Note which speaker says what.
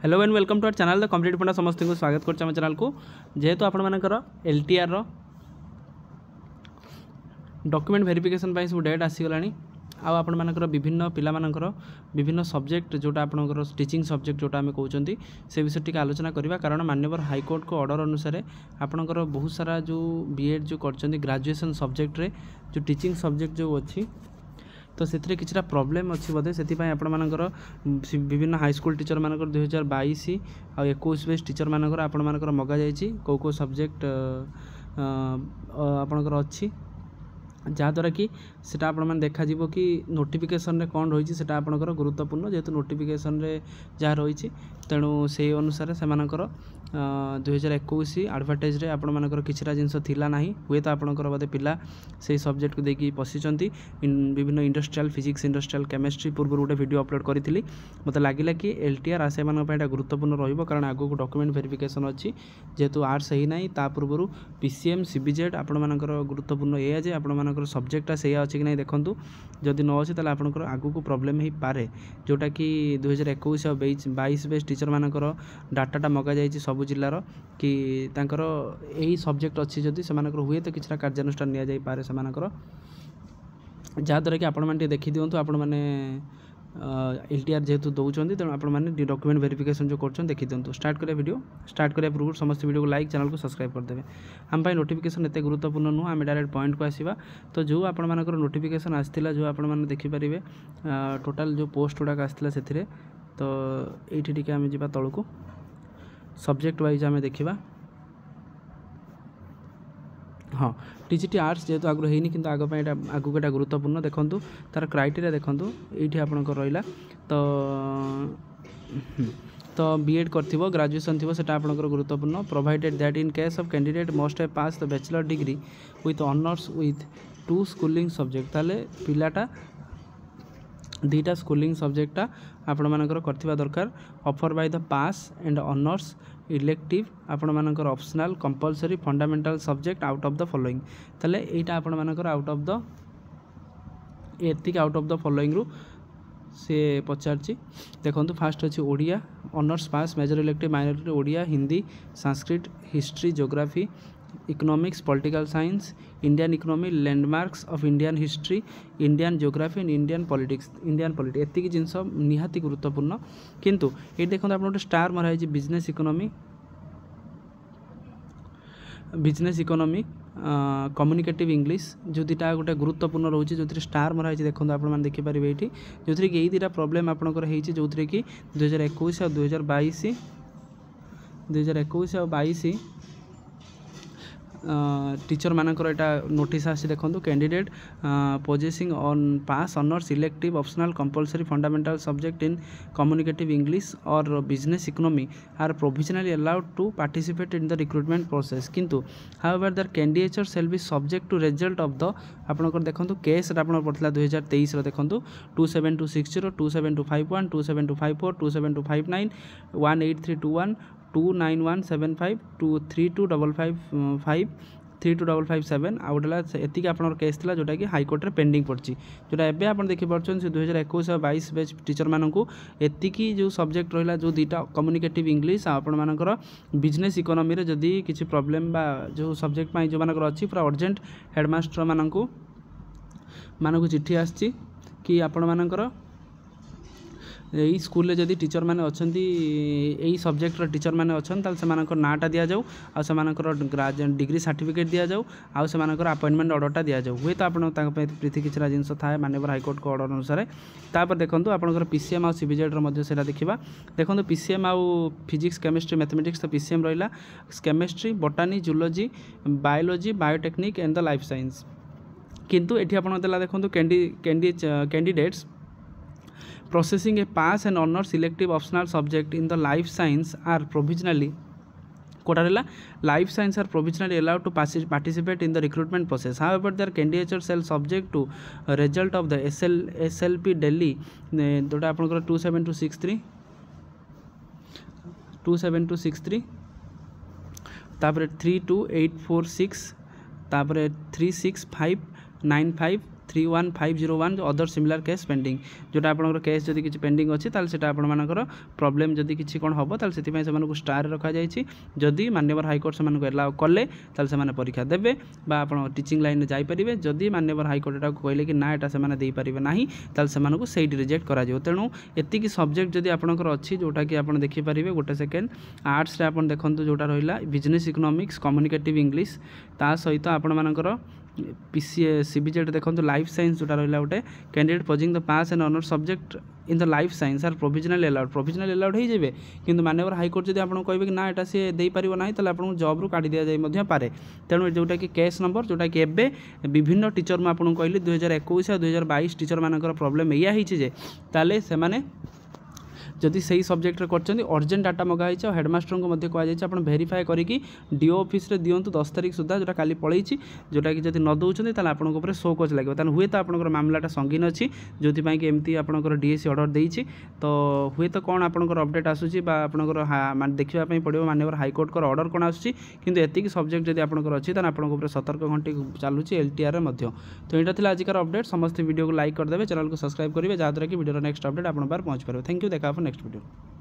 Speaker 1: Hello and welcome to our channel the complete Panda समस्त को स्वागत करछ हम चैनल को जेहेतु आपण मानकर एलटीआर रो डॉक्यूमेंट वेरिफिकेशन पाई सब डेट आसी गलानी आपण मानकर विभिन्न पिला मानकर विभिन्न सब्जेक्ट जोटा आपनकर टीचिंग सब्जेक्ट जोटा हम कहउचंती से विषय टिक आलोचना करबा कारण माननीय हाईकोर्ट को ऑर्डर अनुसार आपनकर बहुत सारा जो बीएड जो करचंती ग्रेजुएशन सब्जेक्ट रे जो टीचिंग सब्जेक्ट जो अछि तो से किसी प्रॉब्लम अच्छी बोधे से आपर विभिन्न हाईस्कूल टीचर मानकर 2022 आ 21 बेस टीचर मानकर आपण मानकर मगा जाइए कौ सब्जेक्ट आपणकर अच्छी जहाँद्वारा कि सीटा आपण देखा कि नोटिफिकेशन रे कौन रही है आपणकर गुरुत्वपूर्ण जेहेतु नोटिफिकेशन रे जहाँ रही तेणु से अनुसार से 2021 आडभाटाइज रे आपण मानकर किछिटा जिनस थिला नाही हुए तो आपणकर बोधे पिला से सब्जेक्ट को देखिए पशिचंती विभिन्न इंडस्ट्रियल फिजिक्स इंडस्ट्रियल केमिस्ट्री पूर्व गोटे वीडियो अपलोड करी मत लगिला कि एलटीआर आसे मानक गुरुत्वपूर्ण रहिबो कारण आगो को डॉक्यूमेंट वेरिफिकेशन अच्छी जेहेतु आर्ट्स ही ना ता पूर्व पीसीएम सीबीजेड आपण मानकर गुरुत्वपूर्ण एया जे आपण मानकर सब्जेक्टा से अच्छी कि नहीं देखूँ जदि न अच्छी ताले आपनकर आगु को प्रॉब्लम ही पारे जोटा कि 2021 और 22 बेस टीचर मानकर डाटाटा मगा जाइए सब जिलार कि तांकर यही सब्जेक्ट अच्छी जदि से हुए तो किसी कार्यानुष्ठान नि जाई पारे से जहाँद्वारा कि आपण मैंने देखी दिंतु आपण मैंने एलटीआर जेहेतु दौरान तेणु आपने डॉक्यूमेंट वेरिफिकेशन जो कर देखी दिंतु स्टार्ट करें वीडियो स्टार्ट करें पूर्व समस्त वीडियो को लाइक चैनल को सब्सक्राइब करदे आम नोटिफिकेशन एत गुरुत्वपूर्ण नुह आम डायरेक्ट पॉइंट को आसवा तो जो आपण मानकर नोटिफिकेशन आसाला जो आपने देखिपारे टोटाल जो पोस्ट गुड़ाक आसाला से तो ये आम जा तौक को सब्जेक्ट वाइज आम देखा हाँ टीजीटी आर्ट्स जेहेतु आग्रह होनी कि आगू को गुरुत्वपूर्ण देखूँ तार क्राइटेरिया देखूँ ये आपंकर रहा तो बीएड कर ग्रेजुएशन थी से आपंकर गुरुत्वपूर्ण provided that in case of candidate must have pass the bachelor degree with honours with 2 schooling subject ताले पिलाटा 2टा स्कूलिंग सब्जेक्टा आपण मानकर करथिबा दरकार offer by the pass and honours elective आपण मानकर optional compulsory fundamental subject out of the following ताले एटा आपण मानकर out of the ethic out of the following रु से पचारची देखंतु फास्ट अछि Odia honours pass major elective minority Odia Hindi Sanskrit history geography economics political science Indian economy landmarks of Indian history Indian geography and Indian politics एतिक जिनस निहाती गुरुत्वपूर्ण किंतु ये देखो आप गोटे स्टार मराई बिजनेस इकोनॉमी कम्युनिकेटिव इंग्लिश जो दुटा गोटे गुरुत्वपूर्ण रोचे जो स्टार मराई देखो आप देखिपारे ये जो कि यही दुटा प्रोब्लेम आपंकर जो कि 2021 और 2022 और 22 टीचर मानकर एटा नोटिस आसी देखो candidate possessing on pass honours elective optional compulsory fundamental subject in communicative English और business economy are provisionally allowed to participate in the recruitment process किंतु however their candidature shall be subject to result of the आपनकर देखंतु case आपन पड़थला 2023 रो देखंतु 27260 27251 27254 27259 18321 29175 23255 32557 आ गए एतिक आप case था जोटा कि हाईकोर्ट रे पेंडिंग पड़ी जोटा एवं आप देखिपुन से 2021 और 22 बेच टीचर मानक एतिकी जो सब्जेक्ट रहा जो 2टा कम्युनिकेटिव इंग्लिश आपण मानकर बिजनेस इकोनॉमी रे जदि किसी प्रॉब्लम बा जो सब्जेक्ट जो मानकर अच्छी पूरा अर्जेंट हेडमास्टर मानक चिट्ठी आसी कि आपण मानकर यही स्कूल रे जदि टीचर माने अछंती यही सब्जेक्ट रो टीचर माने अछन ताल से मानकर नाटा दिया जाऊ आ से मानकर डिग्री सर्टिफिकेट दिया जाऊ आ से मानकर अपॉइंटमेंट ऑर्डरटा दिया जाऊ हुए तो आपण ताक पे प्रीति किछरा जिंस थाए माननीय हाईकोर्ट को ऑर्डर अनुसार तापर देखंतु आपनकर पीसीएम आ सीबीजेड रो मध्ये सेटा देखिबा देखंतु पीसीएम आ फिजिक्स केमिस्ट्री मैथमेटिक्स तो पीसीएम रहिला chemistry botany zoology biology biotechnic and the life science किंतु एठी आपण देला देखंतु candidates processing a pass and honors selective optional subject in the life science are provisionally life science are provisionally allowed to participate in the recruitment process. However, their candidature shall subject to result of the SLP Delhi जोटा आपनकर 27263 तापर 32846 तापर 36595 31,501 other similar case pending जोटा आपंकर case जदि किसी pending अच्छी ताल से आपर प्रॉब्लम जदि किसी कौन हम ताल से स्टार रखा जाइए जदि माननीय हाईकोर्ट से एलाउ कले से परीक्षा देवे बा आप टीचिंग लाइन में जापरेंगे जदि माननीय हाईकोर्ट एटा कहले कि ना एटा से देपारे ना ताल से रिजेक्ट करा तेणु एतिक सब्जेक्ट जदि आपंकर अच्छी जोटा कि आप देखिपारे गोटे सेकेंड आर्ट्स आप देखो जोटा रहा बिजनेस इकोनॉमिक्स कम्युनिकेटिव इंग्लिश ता सहित आपण CBJET देखो लाइफ साइंस जोटा रहा गोटे candidate posing the pass and honour subject in the life science are provisional allowed हो जाए कि माननीय हाईकोर्ट जब आपको कहे कि ना एटा सी दे पार ना तो आपको जॉब रू काढ़ी दि जाए पारे तेणु जोटा कि केस नंबर जोटा कि एबे विभिन्न टीचर मैं आपको कहली 2021 और 2022 टीचर मानकर प्रॉब्लम या ताले से माने जदि सही सब्जेक्ट कर अर्जेंट डाटा मगाई और हेडमास्टर को कहुई आप भेरीफाए करके डीओ ऑफिस रे दिंतु 10 तारीख सुधा जोटा काली पलैई जोटा कि जब न दौरान ताल आपंकर शो कोच लगे ताल हुए तो आपंकर मामलाटा संगीन अच्छी जो कि एमती आपंकर डीएससी ऑर्डर देती तो हुए तो कौन आपंकर अपडेट आसूसी आपंकर देखापी पड़ो माननीय हाईकोर्ट का ऑर्डर कौन आसूसी किंतु एतिक सब्जेक्ट जब आपंकर अच्छी ताल आपंकर सतर्क घंटी चलुची LTR तो यहाँ था आजिकार अपडेट समस्त वीडियो को लाइक करदे चैनल को सब्सक्राइब करेंगे जहाँद्वारा कि वीडियो नेक्स्ट अपडेट आप पहुँच पारे थैंक यू देखा नेक्स्ट वीडियो।